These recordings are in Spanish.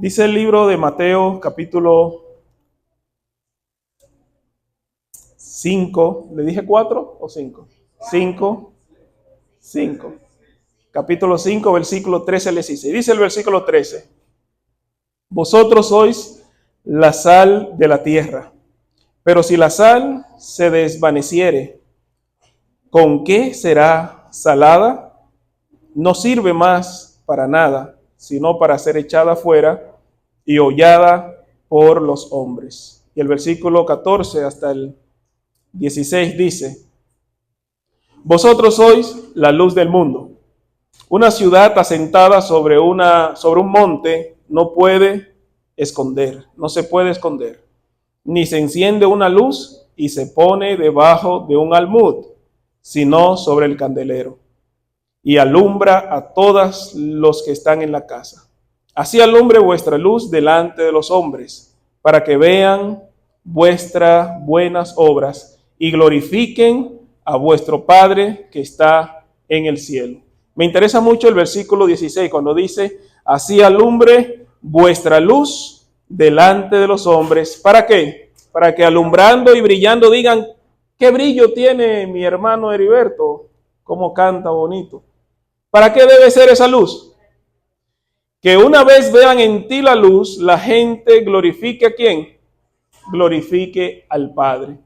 Dice el libro de Mateo, capítulo 5. ¿Le dije 4 o 5? 5. Capítulo 5, versículo 13 al 16. Dice el versículo 13: Vosotros sois la sal de la tierra, pero si la sal se desvaneciere, ¿con qué será salada? No sirve más para nada, sino para ser echada fuera y hollada por los hombres. Y el versículo 14 hasta el 16 dice: Vosotros sois la luz del mundo. Una ciudad asentada sobre un monte no se puede esconder, ni se enciende una luz y se pone debajo de un almud, sino sobre el candelero, y alumbra a todos los que están en la casa. Así alumbre vuestra luz delante de los hombres, para que vean vuestras buenas obras y glorifiquen a vuestro Padre que está en el cielo. Me interesa mucho el versículo 16, cuando dice: así alumbre vuestra luz delante de los hombres. ¿Para qué? Para que alumbrando y brillando digan: qué brillo tiene mi hermano Heriberto, cómo canta bonito. ¿Para qué debe ser esa luz? Que una vez vean en ti la luz, la gente glorifique ¿a quién? Glorifique al Padre.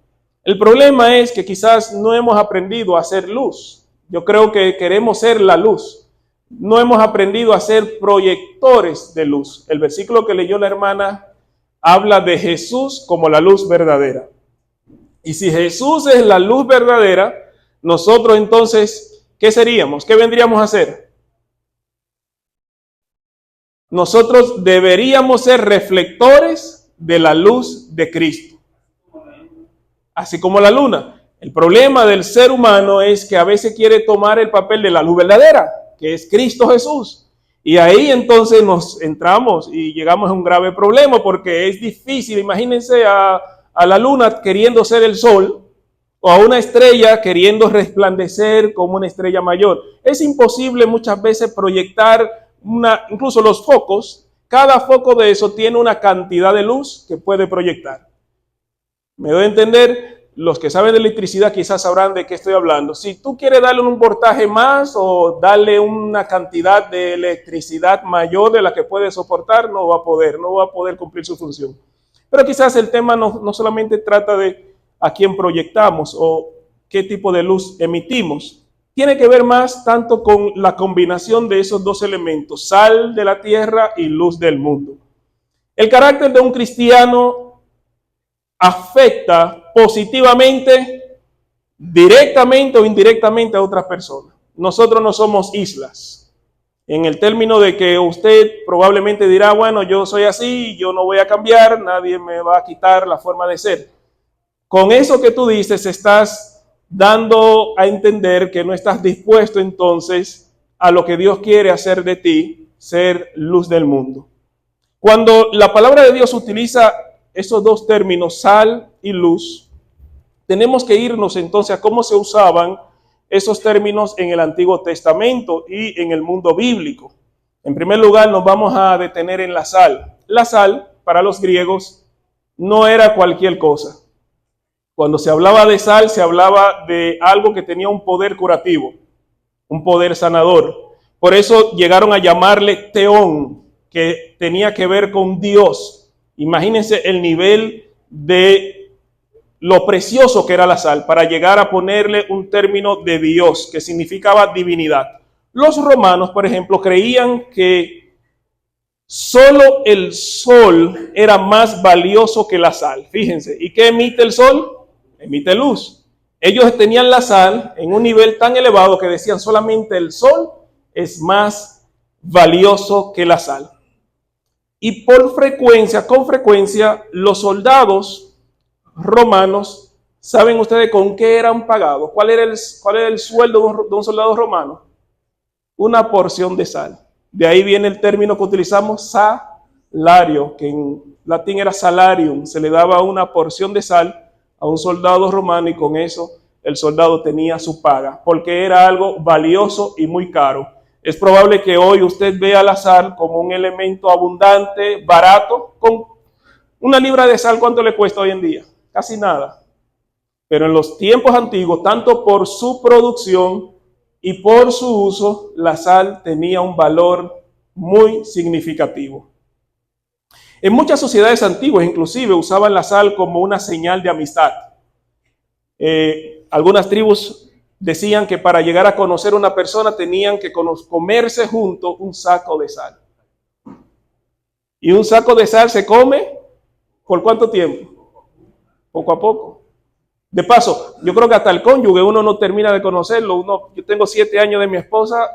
El problema es que quizás no hemos aprendido a hacer luz. Yo creo que queremos ser la luz. No hemos aprendido a ser proyectores de luz. El versículo que leyó la hermana habla de Jesús como la luz verdadera. Y si Jesús es la luz verdadera, nosotros entonces, ¿qué seríamos? ¿Qué vendríamos a hacer? Nosotros deberíamos ser reflectores de la luz de Cristo. Así como la luna. El problema del ser humano es que a veces quiere tomar el papel de la luz verdadera, que es Cristo Jesús. Y ahí entonces nos entramos y llegamos a un grave problema, porque es difícil. Imagínense a la luna queriendo ser el sol, o a una estrella queriendo resplandecer como una estrella mayor. Es imposible muchas veces proyectar incluso los focos. Cada foco de eso tiene una cantidad de luz que puede proyectar. ¿Me doy a entender? Los que saben de electricidad quizás sabrán de qué estoy hablando. Si tú quieres darle un voltaje más o darle una cantidad de electricidad mayor de la que puede soportar, no va a poder cumplir su función. Pero quizás el tema no solamente trata de a quién proyectamos o qué tipo de luz emitimos. Tiene que ver más tanto con la combinación de esos dos elementos, sal de la tierra y luz del mundo. El carácter de un cristiano afecta positivamente, directamente o indirectamente a otras personas. Nosotros no somos islas. En el término de que usted probablemente dirá: bueno, yo soy así, yo no voy a cambiar, nadie me va a quitar la forma de ser. Con eso que tú dices, estás dando a entender que no estás dispuesto entonces a lo que Dios quiere hacer de ti, ser luz del mundo. Cuando la palabra de Dios utiliza esos dos términos, sal y luz, tenemos que irnos entonces a cómo se usaban esos términos en el Antiguo Testamento y en el mundo bíblico. En primer lugar, nos vamos a detener en la sal. La sal, para los griegos, no era cualquier cosa. Cuando se hablaba de sal, se hablaba de algo que tenía un poder curativo, un poder sanador. Por eso llegaron a llamarle teón, que tenía que ver con Dios. Imagínense el nivel de lo precioso que era la sal, para llegar a ponerle un término de Dios, que significaba divinidad. Los romanos, por ejemplo, creían que solo el sol era más valioso que la sal. Fíjense, ¿y qué emite el sol? Emite luz. Ellos tenían la sal en un nivel tan elevado que decían: solamente el sol es más valioso que la sal. Y con frecuencia, los soldados romanos, ¿saben ustedes con qué eran pagados? ¿Cuál era el sueldo de un soldado romano? Una porción de sal. De ahí viene el término que utilizamos, salario, que en latín era salarium. Se le daba una porción de sal a un soldado romano, y con eso el soldado tenía su paga, porque era algo valioso y muy caro. Es probable que hoy usted vea la sal como un elemento abundante, barato. Con una libra de sal, ¿cuánto le cuesta hoy en día? Casi nada. Pero en los tiempos antiguos, tanto por su producción y por su uso, la sal tenía un valor muy significativo. En muchas sociedades antiguas, inclusive, usaban la sal como una señal de amistad. Algunas tribus decían que para llegar a conocer a una persona tenían que comerse junto un saco de sal. Y un saco de sal se come ¿por cuánto tiempo? Poco a poco. De paso, yo creo que hasta el cónyuge uno no termina de conocerlo. Yo tengo 7 años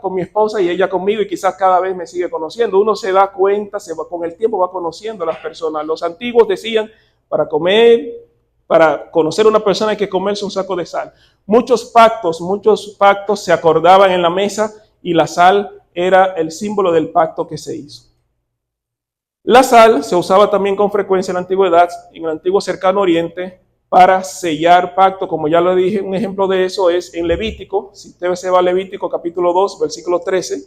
con mi esposa y ella conmigo, y quizás cada vez me sigue conociendo. Uno se da cuenta, con el tiempo va conociendo a las personas. Los antiguos decían, para conocer a una persona hay que comerse un saco de sal. Muchos pactos se acordaban en la mesa, y la sal era el símbolo del pacto que se hizo. La sal se usaba también con frecuencia en la antigüedad, en el antiguo cercano oriente, para sellar pacto, como ya lo dije. Un ejemplo de eso es en Levítico. Si usted se va a Levítico capítulo 2, versículo 13,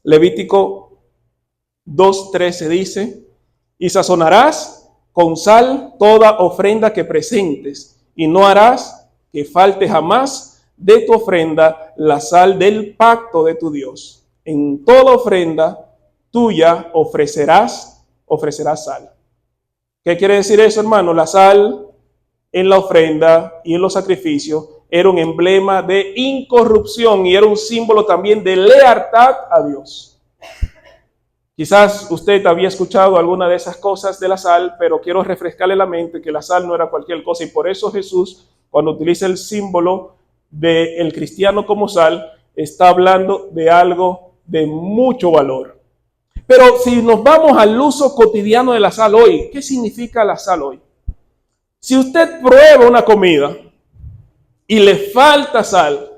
Levítico 2:13 dice: y sazonarás con sal toda ofrenda que presentes, y no harás que falte jamás de tu ofrenda la sal del pacto de tu Dios. En toda ofrenda tuya ofrecerás sal. ¿Qué quiere decir eso, hermano? La sal en la ofrenda y en los sacrificios era un emblema de incorrupción, y era un símbolo también de lealtad a Dios. Quizás usted había escuchado alguna de esas cosas de la sal, pero quiero refrescarle la mente que la sal no era cualquier cosa, y por eso Jesús, cuando utiliza el símbolo del cristiano como sal, está hablando de algo de mucho valor. Pero si nos vamos al uso cotidiano de la sal hoy, ¿qué significa la sal hoy? Si usted prueba una comida y le falta sal,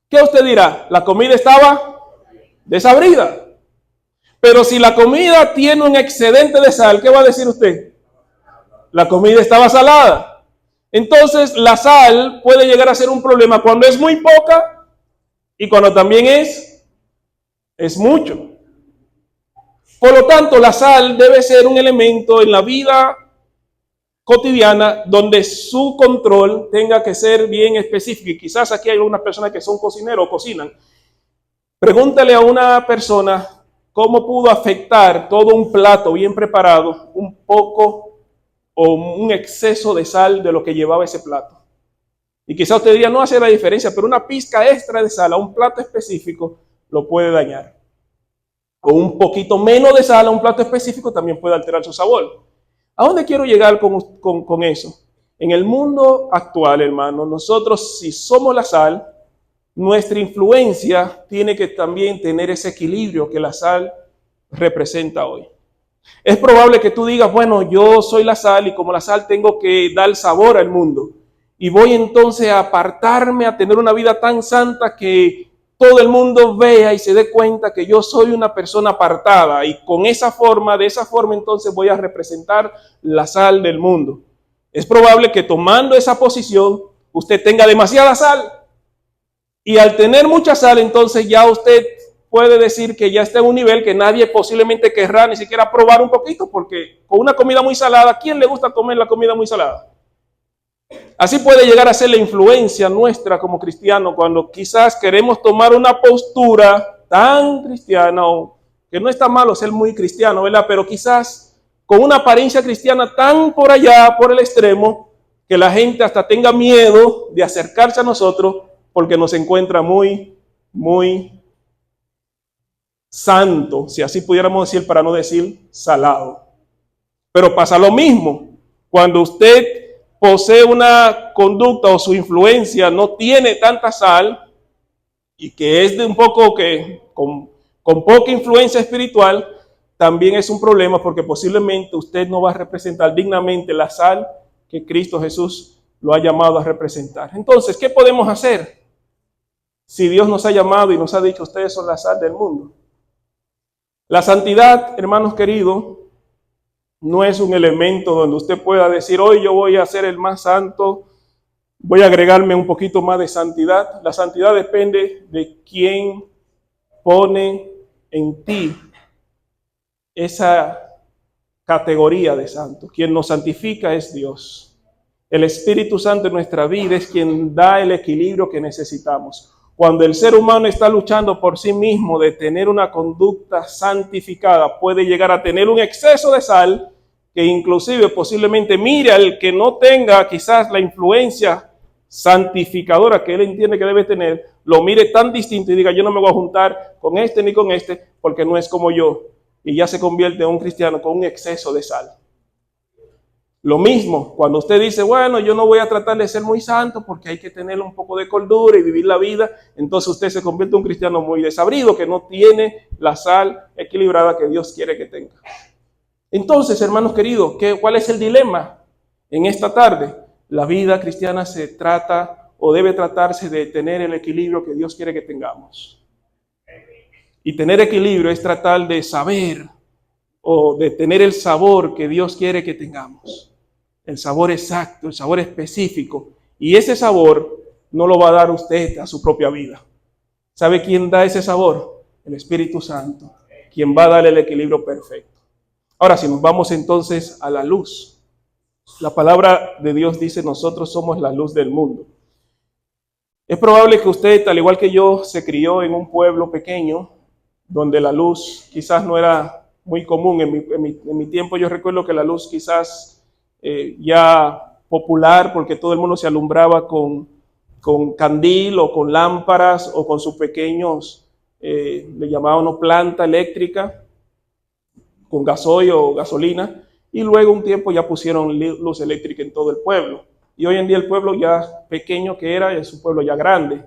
¿qué usted dirá? La comida estaba desabrida. Pero si la comida tiene un excedente de sal, ¿qué va a decir usted? La comida estaba salada. Entonces, la sal puede llegar a ser un problema cuando es muy poca y cuando también es mucho. Por lo tanto, la sal debe ser un elemento en la vida cotidiana donde su control tenga que ser bien específico. Y quizás aquí hay algunas personas que son cocineros o cocinan. Pregúntale a una persona cómo pudo afectar todo un plato bien preparado un poco o un exceso de sal de lo que llevaba ese plato. Y quizás usted diría, no hace la diferencia, pero una pizca extra de sal a un plato específico lo puede dañar. O un poquito menos de sal a un plato específico también puede alterar su sabor. ¿A dónde quiero llegar con eso? En el mundo actual, hermano, nosotros, si somos la sal, nuestra influencia tiene que también tener ese equilibrio que la sal representa hoy. Es probable que tú digas, bueno, yo soy la sal y como la sal tengo que dar sabor al mundo. Y voy entonces a apartarme, a tener una vida tan santa que todo el mundo vea y se dé cuenta que yo soy una persona apartada, y de esa forma entonces voy a representar la sal del mundo. Es probable que tomando esa posición usted tenga demasiada sal, y al tener mucha sal entonces ya usted puede decir que ya está en un nivel que nadie posiblemente querrá ni siquiera probar un poquito, porque con una comida muy salada, ¿a quién le gusta comer la comida muy salada? Así puede llegar a ser la influencia nuestra como cristianos cuando quizás queremos tomar una postura tan cristiana, o que no está malo ser muy cristiano, ¿verdad? Pero quizás con una apariencia cristiana tan por allá, por el extremo, que la gente hasta tenga miedo de acercarse a nosotros porque nos encuentra muy, muy santo, si así pudiéramos decir, para no decir salado. Pero pasa lo mismo cuando usted posee una conducta o su influencia no tiene tanta sal, y que es de un poco que con poca influencia espiritual, también es un problema, porque posiblemente usted no va a representar dignamente la sal que Cristo Jesús lo ha llamado a representar. Entonces, ¿qué podemos hacer si Dios nos ha llamado y nos ha dicho ustedes son la sal del mundo? La santidad, hermanos queridos, no es un elemento donde usted pueda decir, hoy yo voy a ser el más santo, voy a agregarme un poquito más de santidad. La santidad depende de quién pone en ti esa categoría de santo. Quien nos santifica es Dios. El Espíritu Santo en nuestra vida es quien da el equilibrio que necesitamos. Cuando el ser humano está luchando por sí mismo de tener una conducta santificada, puede llegar a tener un exceso de sal que inclusive posiblemente mire al que no tenga quizás la influencia santificadora que él entiende que debe tener, lo mire tan distinto y diga, yo no me voy a juntar con este ni con este porque no es como yo. Y ya se convierte en un cristiano con un exceso de sal. Lo mismo, cuando usted dice, bueno, yo no voy a tratar de ser muy santo porque hay que tener un poco de cordura y vivir la vida, entonces usted se convierte en un cristiano muy desabrido, que no tiene la sal equilibrada que Dios quiere que tenga. Entonces, hermanos queridos, ¿cuál es el dilema en esta tarde? La vida cristiana se trata o debe tratarse de tener el equilibrio que Dios quiere que tengamos. Y tener equilibrio es tratar de saber o de tener el sabor que Dios quiere que tengamos. El sabor exacto, el sabor específico. Y ese sabor no lo va a dar usted a su propia vida. ¿Sabe quién da ese sabor? El Espíritu Santo, quien va a dar el equilibrio perfecto. Ahora, si nos vamos entonces a la luz. La palabra de Dios dice, nosotros somos la luz del mundo. Es probable que usted, al igual que yo, se crió en un pueblo pequeño, donde la luz quizás no era muy común. En mi tiempo yo recuerdo que la luz quizás ya popular, porque todo el mundo se alumbraba con candil o con lámparas o con sus pequeños, le llamaban planta eléctrica, con gasoil o gasolina, y luego un tiempo ya pusieron luz eléctrica en todo el pueblo. Y hoy en día el pueblo ya pequeño que era, es un pueblo ya grande.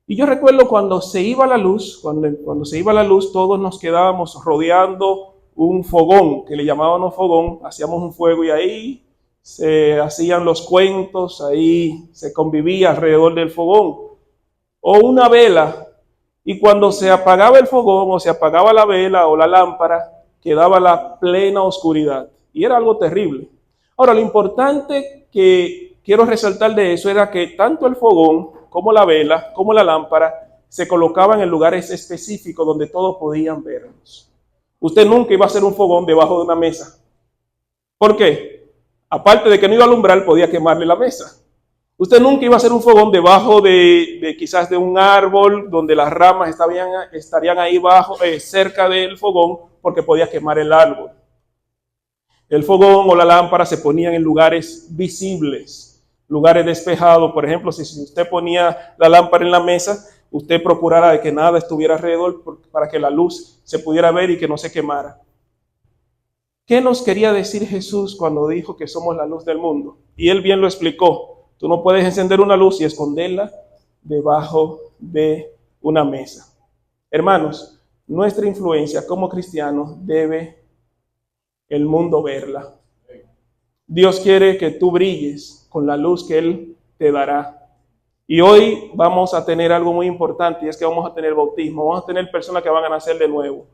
Y yo recuerdo cuando se iba la luz, cuando se iba la luz, todos nos quedábamos rodeando un fogón, que le llamábamos fogón, hacíamos un fuego y ahí se hacían los cuentos, ahí se convivía alrededor del fogón. O una vela, y cuando se apagaba el fogón o se apagaba la vela o la lámpara, quedaba la plena oscuridad. Y era algo terrible. Ahora, lo importante que quiero resaltar de eso era que tanto el fogón como la vela, como la lámpara, se colocaban en lugares específicos donde todos podían verlos. Usted nunca iba a hacer un fogón debajo de una mesa. ¿Por qué? Aparte de que no iba a alumbrar, podía quemarle la mesa. Usted nunca iba a hacer un fogón debajo de quizás de un árbol donde las ramas estarían ahí cerca del fogón, porque podía quemar el árbol. El fogón o la lámpara se ponían en lugares visibles, lugares despejados. Por ejemplo, si usted ponía la lámpara en la mesa, usted procurara de que nada estuviera alrededor para que la luz se pudiera ver y que no se quemara. ¿Qué nos quería decir Jesús cuando dijo que somos la luz del mundo? Y él bien lo explicó. Tú no puedes encender una luz y esconderla debajo de una mesa. Hermanos, nuestra influencia como cristianos debe el mundo verla. Dios quiere que tú brilles con la luz que Él te dará. Y hoy vamos a tener algo muy importante, y es que vamos a tener bautismo, vamos a tener personas que van a nacer de nuevo.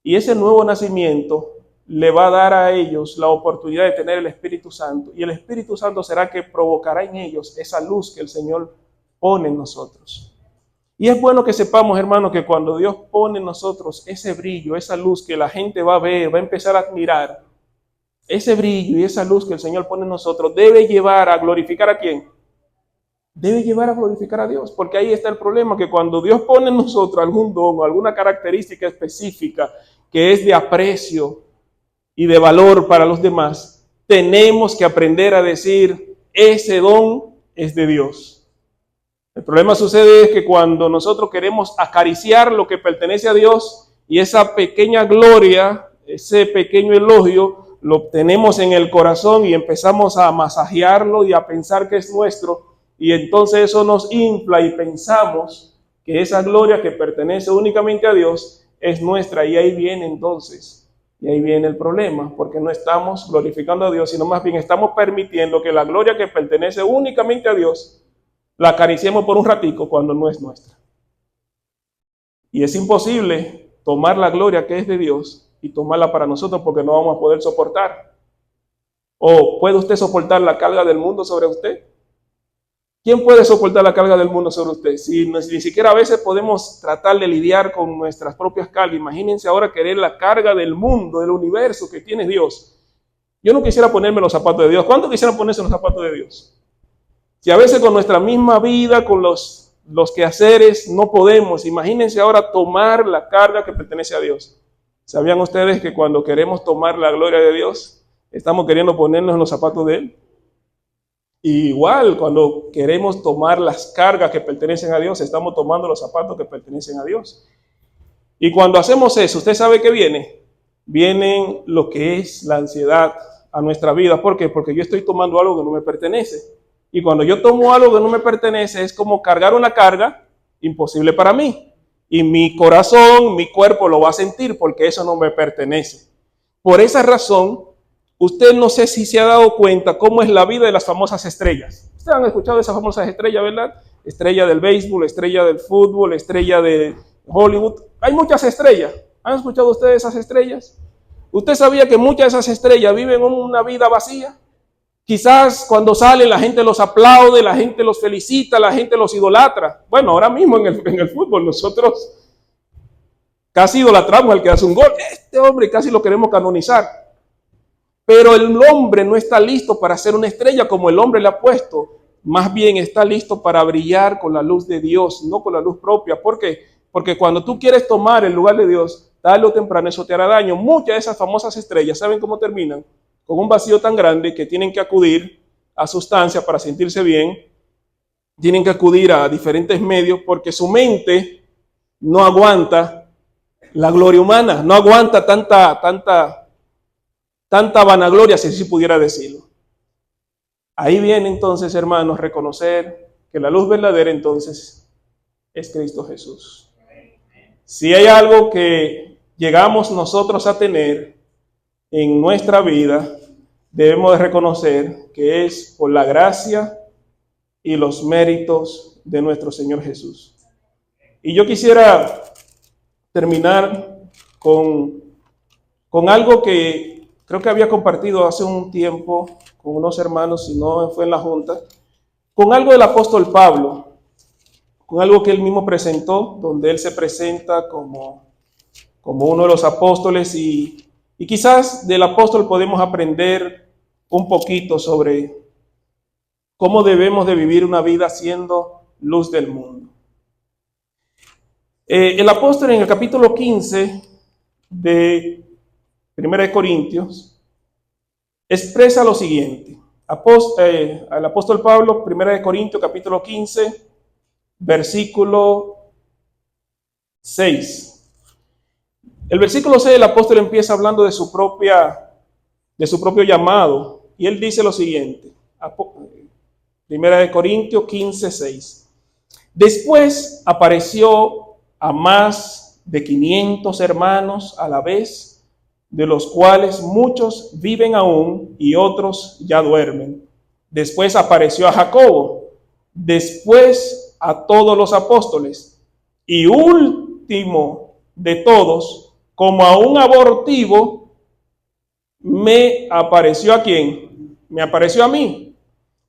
Y ese nuevo nacimiento le va a dar a ellos la oportunidad de tener el Espíritu Santo. Y el Espíritu Santo será que provocará en ellos esa luz que el Señor pone en nosotros. Y es bueno que sepamos, hermanos, que cuando Dios pone en nosotros ese brillo, esa luz que la gente va a ver, va a empezar a admirar, ese brillo y esa luz que el Señor pone en nosotros debe llevar a glorificar ¿a quién? Debe llevar a glorificar a Dios, porque ahí está el problema, que cuando Dios pone en nosotros algún don o alguna característica específica que es de aprecio y de valor para los demás, tenemos que aprender a decir, ese don es de Dios. El problema sucede es que cuando nosotros queremos acariciar lo que pertenece a Dios y esa pequeña gloria, ese pequeño elogio, lo tenemos en el corazón y empezamos a masajearlo y a pensar que es nuestro, y entonces eso nos infla y pensamos que esa gloria que pertenece únicamente a Dios es nuestra, y ahí viene entonces, y ahí viene el problema, porque no estamos glorificando a Dios, sino más bien estamos permitiendo que la gloria que pertenece únicamente a Dios la acariciemos por un ratico cuando no es nuestra. Y es imposible tomar la gloria que es de Dios y tomarla para nosotros, porque no vamos a poder soportar. ¿O puede usted soportar la carga del mundo sobre usted? ¿Quién puede soportar la carga del mundo sobre usted? Si ni siquiera a veces podemos tratar de lidiar con nuestras propias cargas, imagínense ahora querer la carga del mundo, del universo que tiene Dios. Yo no quisiera ponerme los zapatos de Dios. ¿Cuántos quisieran ponerse los zapatos de Dios? Si a veces con nuestra misma vida, con los quehaceres, no podemos. Imagínense ahora tomar la carga que pertenece a Dios. ¿Sabían ustedes que cuando queremos tomar la gloria de Dios, estamos queriendo ponernos en los zapatos de Él? Y igual, cuando queremos tomar las cargas que pertenecen a Dios, estamos tomando los zapatos que pertenecen a Dios. Y cuando hacemos eso, ¿usted sabe qué viene? Viene lo que es la ansiedad a nuestra vida. ¿Por qué? Porque yo estoy tomando algo que no me pertenece. Y cuando yo tomo algo que no me pertenece, es como cargar una carga imposible para mí. Y mi corazón, mi cuerpo lo va a sentir porque eso no me pertenece. Por esa razón, usted no sé si se ha dado cuenta cómo es la vida de las famosas estrellas. Ustedes han escuchado de esas famosas estrellas, ¿verdad? Estrella del béisbol, estrella del fútbol, estrella de Hollywood. Hay muchas estrellas. ¿Han escuchado ustedes esas estrellas? ¿Usted sabía que muchas de esas estrellas viven una vida vacía? Quizás cuando salen la gente los aplaude, la gente los felicita, la gente los idolatra. Bueno, ahora mismo en el fútbol nosotros casi idolatramos al que hace un gol. Este hombre casi lo queremos canonizar. Pero el hombre no está listo para ser una estrella como el hombre le ha puesto. Más bien está listo para brillar con la luz de Dios, no con la luz propia. ¿Por qué? Porque cuando tú quieres tomar el lugar de Dios, tarde o temprano eso te hará daño. Muchas de esas famosas estrellas, ¿saben cómo terminan? Con un vacío tan grande que tienen que acudir a sustancias para sentirse bien. Tienen que acudir a diferentes medios porque su mente no aguanta la gloria humana, no aguanta tanta vanagloria, si así pudiera decirlo. Ahí viene entonces, hermanos, reconocer que la luz verdadera entonces es Cristo Jesús. Si hay algo que llegamos nosotros a tener en nuestra vida, debemos de reconocer que es por la gracia y los méritos de nuestro Señor Jesús. Y yo quisiera terminar con algo que creo que había compartido hace un tiempo con unos hermanos, si no fue en la junta, con algo del apóstol Pablo, con algo que él mismo presentó, donde él se presenta como uno de los apóstoles y quizás del apóstol podemos aprender un poquito sobre cómo debemos de vivir una vida siendo luz del mundo. El apóstol en el capítulo 15 de 1 Corintios expresa lo siguiente. El apóstol Pablo, 1 Corintios capítulo 15, versículo 6. El versículo 6, el apóstol empieza hablando de su propio llamado, y él dice lo siguiente, 1 Corintios 15, 6. Después apareció a más de 500 hermanos a la vez, de los cuales muchos viven aún y otros ya duermen. Después apareció a Jacobo, después a todos los apóstoles, y último de todos, como a un abortivo, me apareció ¿a quién? Me apareció a mí,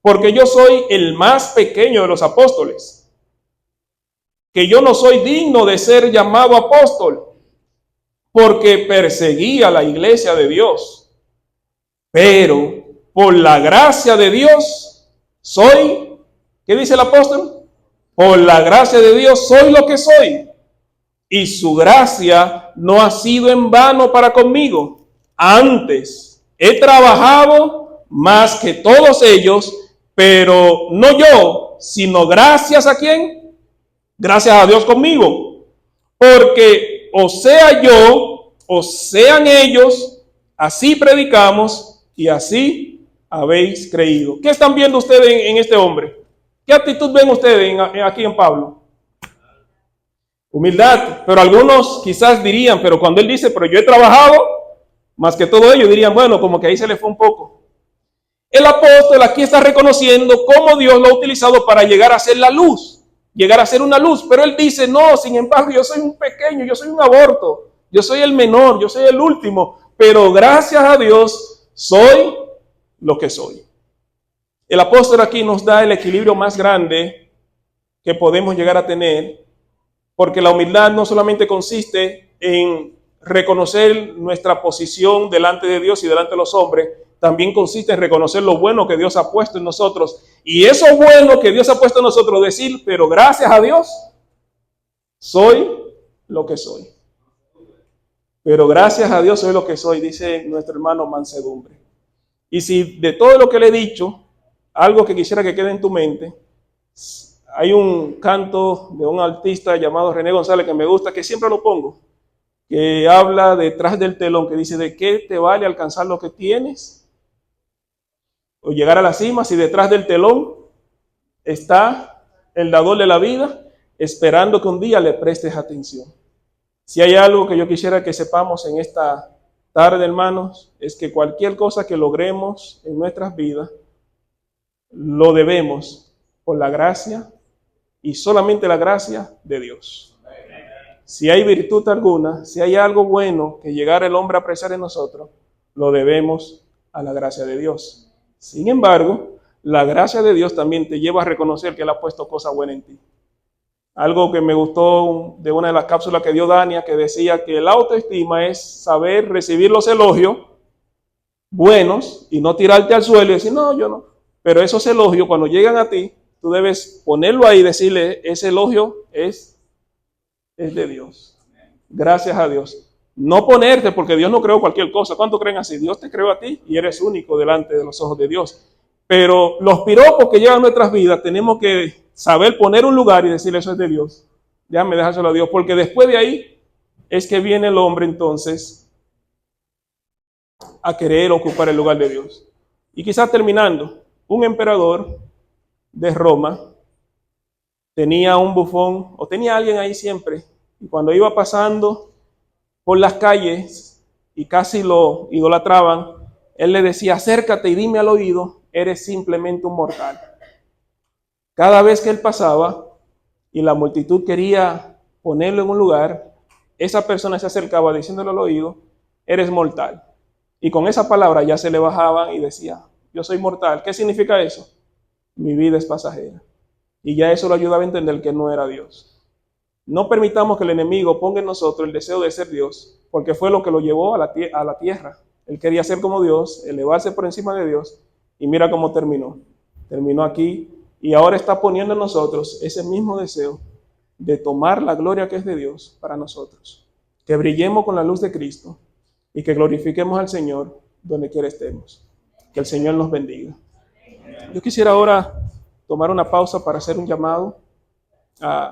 porque yo soy el más pequeño de los apóstoles, que yo no soy digno de ser llamado apóstol, porque perseguía la iglesia de Dios. Pero por la gracia de Dios soy, ¿qué dice el apóstol? Por la gracia de Dios soy lo que soy. Y su gracia no ha sido en vano para conmigo. Antes he trabajado más que todos ellos, pero no yo, sino gracias a ¿quién? Gracias a Dios conmigo. Porque o sea yo, o sean ellos, así predicamos y así habéis creído. ¿Qué están viendo ustedes en este hombre? ¿Qué actitud ven ustedes aquí en Pablo? Humildad, pero algunos quizás dirían, pero cuando él dice, pero yo he trabajado, más que todo ellos dirían, bueno, como que ahí se le fue un poco. El apóstol aquí está reconociendo cómo Dios lo ha utilizado para llegar a ser la luz, llegar a ser una luz, pero él dice, no, sin embargo, yo soy un pequeño, yo soy un aborto, yo soy el menor, yo soy el último, pero gracias a Dios soy lo que soy. El apóstol aquí nos da el equilibrio más grande que podemos llegar a tener, porque la humildad no solamente consiste en reconocer nuestra posición delante de Dios y delante de los hombres, también consiste en reconocer lo bueno que Dios ha puesto en nosotros. Y eso bueno que Dios ha puesto en nosotros, decir, pero gracias a Dios, soy lo que soy. Pero gracias a Dios soy lo que soy, dice nuestro hermano Mansedumbre. Y si de todo lo que le he dicho, algo que quisiera que quede en tu mente, hay un canto de un artista llamado René González que me gusta, que siempre lo pongo, que habla detrás del telón, que dice, ¿de qué te vale alcanzar lo que tienes? O llegar a la cima si detrás del telón está el dador de la vida, esperando que un día le prestes atención. Si hay algo que yo quisiera que sepamos en esta tarde, hermanos, es que cualquier cosa que logremos en nuestras vidas, lo debemos por la gracia y solamente la gracia de Dios. Si hay virtud alguna, si hay algo bueno que llegara el hombre a apreciar en nosotros, lo debemos a la gracia de Dios. Sin embargo, la gracia de Dios también te lleva a reconocer que Él ha puesto cosas buenas en ti. Algo que me gustó de una de las cápsulas que dio Dania, que decía que la autoestima es saber recibir los elogios buenos y no tirarte al suelo y decir, no, yo no. Pero esos elogios, cuando llegan a ti, tú debes ponerlo ahí y decirle, ese elogio es de Dios. Gracias a Dios. No ponerte, porque Dios no creó cualquier cosa. ¿Cuánto creen así? Dios te creó a ti y eres único delante de los ojos de Dios. Pero los piropos que llegan a nuestras vidas, tenemos que saber poner un lugar y decir, eso es de Dios. Déjame dejárselo a Dios, porque después de ahí es que viene el hombre entonces a querer ocupar el lugar de Dios. Y quizás terminando, un emperador de Roma tenía un bufón, o tenía alguien ahí siempre, y cuando iba pasando por las calles y casi lo idolatraban, él le decía, acércate y dime al oído, eres simplemente un mortal. Cada vez que él pasaba y la multitud quería ponerlo en un lugar, esa persona se acercaba diciéndole al oído, eres mortal. Y con esa palabra ya se le bajaban y decía, yo soy mortal. ¿Qué significa eso? Mi vida es pasajera. Y ya eso lo ayudaba a entender que no era Dios. No permitamos que el enemigo ponga en nosotros el deseo de ser Dios, porque fue lo que lo llevó a la tierra. Él quería ser como Dios, elevarse por encima de Dios, y mira cómo terminó. Terminó aquí, y ahora está poniendo en nosotros ese mismo deseo de tomar la gloria que es de Dios para nosotros. Que brillemos con la luz de Cristo y que glorifiquemos al Señor donde quiera estemos. Que el Señor nos bendiga. Yo quisiera ahora tomar una pausa para hacer un llamado a